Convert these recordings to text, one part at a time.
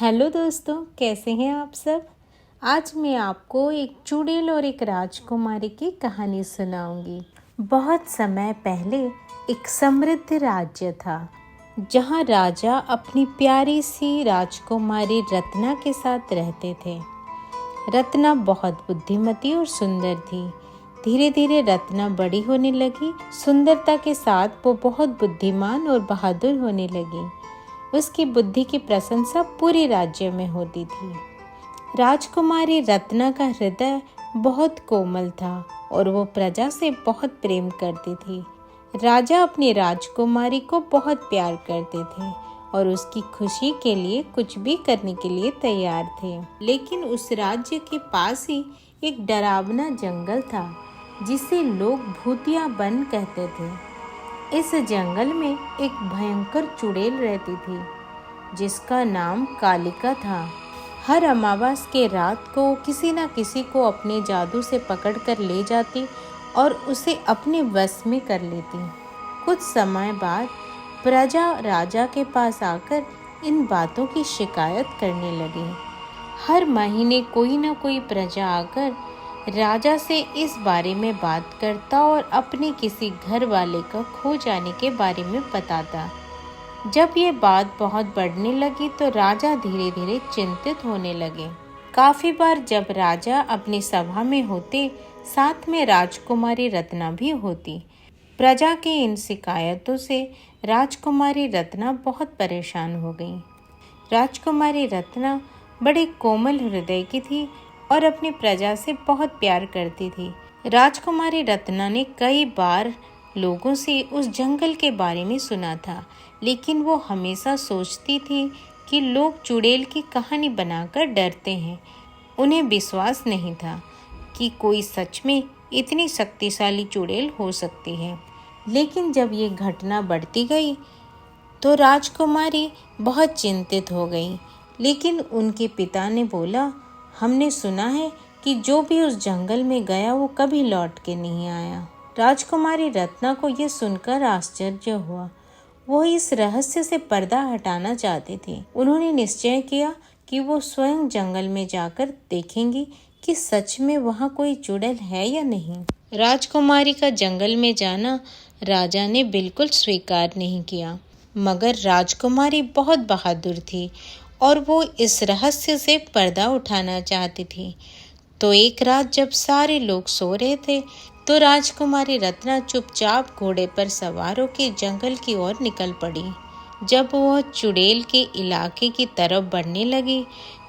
Hello दोस्तों, कैसे हैं आप सब। आज मैं आपको एक चुड़ैल और एक राजकुमारी की कहानी सुनाऊंगी। बहुत समय पहले एक समृद्ध राज्य था जहां राजा अपनी प्यारी सी राजकुमारी रत्ना के साथ रहते थे। रत्ना बहुत बुद्धिमती और सुंदर थी। धीरे धीरे रत्ना बड़ी होने लगी। सुंदरता के साथ वो बहुत बुद्धिमान और बहादुर होने लगी। उसकी बुद्धि की प्रशंसा पूरे राज्य में होती थी। राजकुमारी रत्ना का हृदय बहुत कोमल था और वो प्रजा से बहुत प्रेम करती थी। राजा अपनी राजकुमारी को बहुत प्यार करते थे और उसकी खुशी के लिए कुछ भी करने के लिए तैयार थे। लेकिन उस राज्य के पास ही एक डरावना जंगल था जिसे लोग भूतिया वन कहते थे। इस जंगल में एक भयंकर चुड़ैल रहती थी जिसका नाम कालिका था। हर अमावस के रात को किसी न किसी को अपने जादू से पकड़कर ले जाती और उसे अपने वश में कर लेती। कुछ समय बाद प्रजा राजा के पास आकर इन बातों की शिकायत करने लगी। हर महीने कोई न कोई प्रजा आकर राजा से इस बारे में बात करता और अपने किसी घर वाले का खो जाने के बारे में बताता। जब ये बात बहुत बढ़ने लगी तो राजा धीरे धीरे चिंतित होने लगे। काफी बार जब राजा अपनी सभा में होते, साथ में राजकुमारी रत्ना भी होती। प्रजा के इन शिकायतों से राजकुमारी रत्ना बहुत परेशान हो गई। राजकुमारी रत्ना बड़े कोमल हृदय की थी और अपनी प्रजा से बहुत प्यार करती थी। राजकुमारी रत्ना ने कई बार लोगों से उस जंगल के बारे में सुना था, लेकिन वो हमेशा सोचती थी कि लोग चुड़ैल की कहानी बनाकर डरते हैं। उन्हें विश्वास नहीं था कि कोई सच में इतनी शक्तिशाली चुड़ैल हो सकती है। लेकिन जब ये घटना बढ़ती गई तो राजकुमारी बहुत चिंतित हो गई। लेकिन उनके पिता ने बोला, हमने सुना है कि जो भी उस जंगल में गया वो कभी लौट के नहीं आया। राजकुमारी रत्ना को ये सुनकर आश्चर्य हुआ। वो इस रहस्य से पर्दा हटाना चाहती थी। उन्होंने निश्चय किया कि वो स्वयं जंगल में जाकर देखेंगी कि सच में वहाँ कोई चुड़ैल है या नहीं। राजकुमारी का जंगल में जाना राजा ने बिल्कुल स्वीकार नहीं किया, मगर राजकुमारी बहुत बहादुर थी और वो इस रहस्य से पर्दा उठाना चाहती थी। तो एक रात जब सारे लोग सो रहे थे तो राजकुमारी रत्ना चुपचाप घोड़े पर सवार होकर जंगल की ओर निकल पड़ी। जब वह चुड़ैल के इलाके की तरफ बढ़ने लगी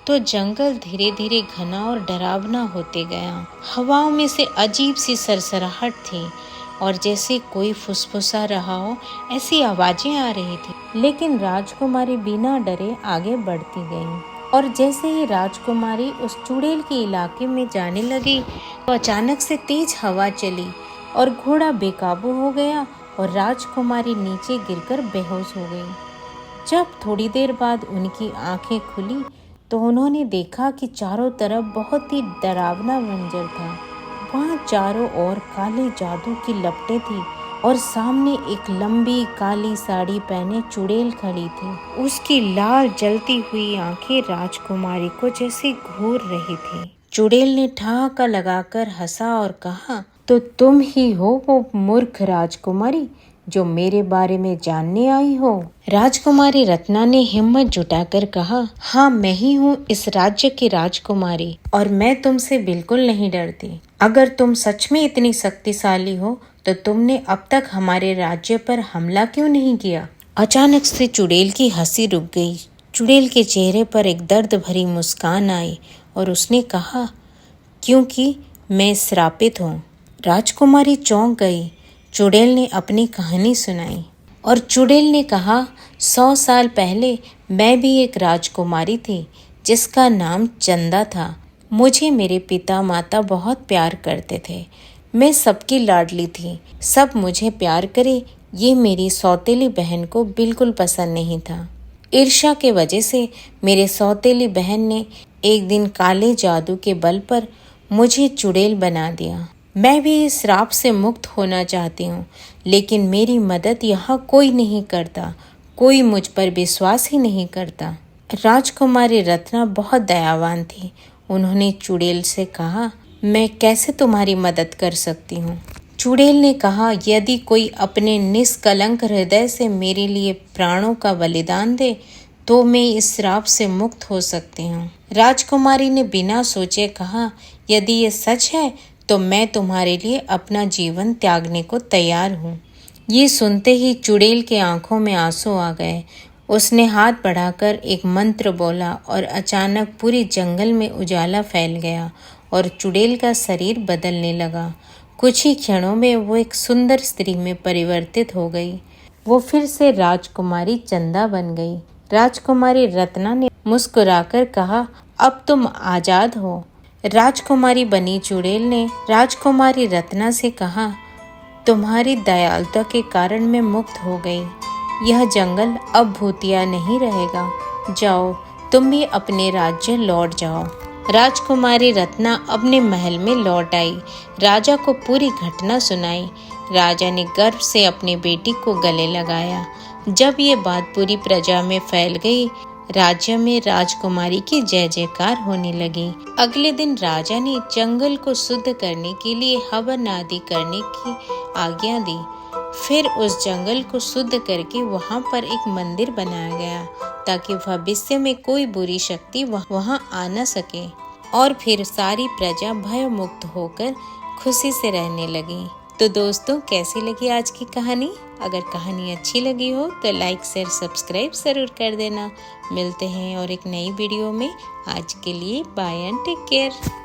तो जंगल धीरे धीरे घना और डरावना होते गया। हवाओं में से अजीब सी सरसराहट थी और जैसे कोई फुसफुसा रहा हो ऐसी आवाजें आ रही थी। लेकिन राजकुमारी बिना डरे आगे बढ़ती गई और जैसे ही राजकुमारी उस चुड़ैल के इलाके में जाने लगी तो अचानक से तेज हवा चली और घोड़ा बेकाबू हो गया और राजकुमारी नीचे गिरकर बेहोश हो गई। जब थोड़ी देर बाद उनकी आंखें खुली तो उन्होंने देखा कि चारों तरफ बहुत ही डरावना मंजर था। वहाँ चारों ओर काले जादू की लपटें थी और सामने एक लंबी काली साड़ी पहने चुड़ैल खड़ी थी। उसकी लाल जलती हुई आंखें राजकुमारी को जैसे घूर रही थी। चुड़ैल ने ठहाका लगाकर हंसा और कहा, तो तुम ही हो वो मूर्ख राजकुमारी जो मेरे बारे में जानने आई हो। राजकुमारी रत्ना ने हिम्मत जुटाकर कहा, हाँ मैं ही हूँ इस राज्य की राजकुमारी और मैं तुमसे बिल्कुल नहीं डरती। अगर तुम सच में इतनी शक्तिशाली हो तो तुमने अब तक हमारे राज्य पर हमला क्यों नहीं किया। अचानक से चुड़ैल की हंसी रुक गई। चुड़ैल के चेहरे पर एक दर्द भरी मुस्कान आई और उसने कहा, क्योंकि मैं श्रापित हूँ। राजकुमारी चौंक गई। चुड़ैल ने अपनी कहानी सुनाई और चुड़ैल ने कहा, 100 साल पहले मैं भी एक राजकुमारी थी जिसका नाम चंदा था। मुझे मेरे पिता माता बहुत प्यार करते थे। मैं सबकी लाडली थी। सब मुझे प्यार करे ये मेरी सौतेली बहन को बिल्कुल पसंद नहीं था। ईर्ष्या के वजह से मेरे सौतेली बहन ने एक दिन काले जादू के बल पर मुझे चुड़ैल बना दिया। मैं भी इस श्राप से मुक्त होना चाहती हूँ, लेकिन मेरी मदद यहाँ कोई नहीं करता। कोई मुझ पर विश्वास ही नहीं करता। राजकुमारी रत्ना बहुत दयावान थी। उन्होंने चुड़ैल से कहा, मैं कैसे तुम्हारी मदद कर सकती हूँ? चुड़ैल ने कहा, यदि कोई अपने निष्कलंक हृदय से मेरे लिए प्राणों का बलिदान दे तो मैं इस श्राप से मुक्त हो सकती हूँ। राजकुमारी ने बिना सोचे कहा, यदि ये सच है तो मैं तुम्हारे लिए अपना जीवन त्यागने को तैयार हूँ। ये सुनते ही चुड़ैल के आंखों में आंसू आ गए। उसने हाथ बढ़ाकर एक मंत्र बोला और अचानक पूरे जंगल में उजाला फैल गया और चुड़ैल का शरीर बदलने लगा। कुछ ही क्षणों में वो एक सुंदर स्त्री में परिवर्तित हो गई। वो फिर से राजकुमारी चंदा बन गई। राजकुमारी रत्ना ने मुस्कुराकर कहा, अब तुम आजाद हो। राजकुमारी बनी चुड़ैल ने राजकुमारी रत्ना से कहा, तुम्हारी दयालुता के कारण मैं मुक्त हो गई। यह जंगल अब भूतिया नहीं रहेगा। जाओ, तुम भी अपने राज्य लौट जाओ। राजकुमारी रत्ना अपने महल में लौट आई। राजा को पूरी घटना सुनाई। राजा ने गर्व से अपनी बेटी को गले लगाया। जब ये बात पूरी प्रजा में फैल गई, राज्य में राजकुमारी की जय जयकार होने लगी। अगले दिन राजा ने जंगल को शुद्ध करने के लिए हवन आदि करने की आज्ञा दी। फिर उस जंगल को शुद्ध करके वहां पर एक मंदिर बनाया गया ताकि भविष्य में कोई बुरी शक्ति वहां आ न सके। और फिर सारी प्रजा भय मुक्त होकर खुशी से रहने लगी। तो दोस्तों, कैसी लगी आज की कहानी? अगर कहानी अच्छी लगी हो तो लाइक शेयर सब्सक्राइब जरूर कर देना। मिलते हैं और एक नई वीडियो में। आज के लिए बाय एंड टेक केयर।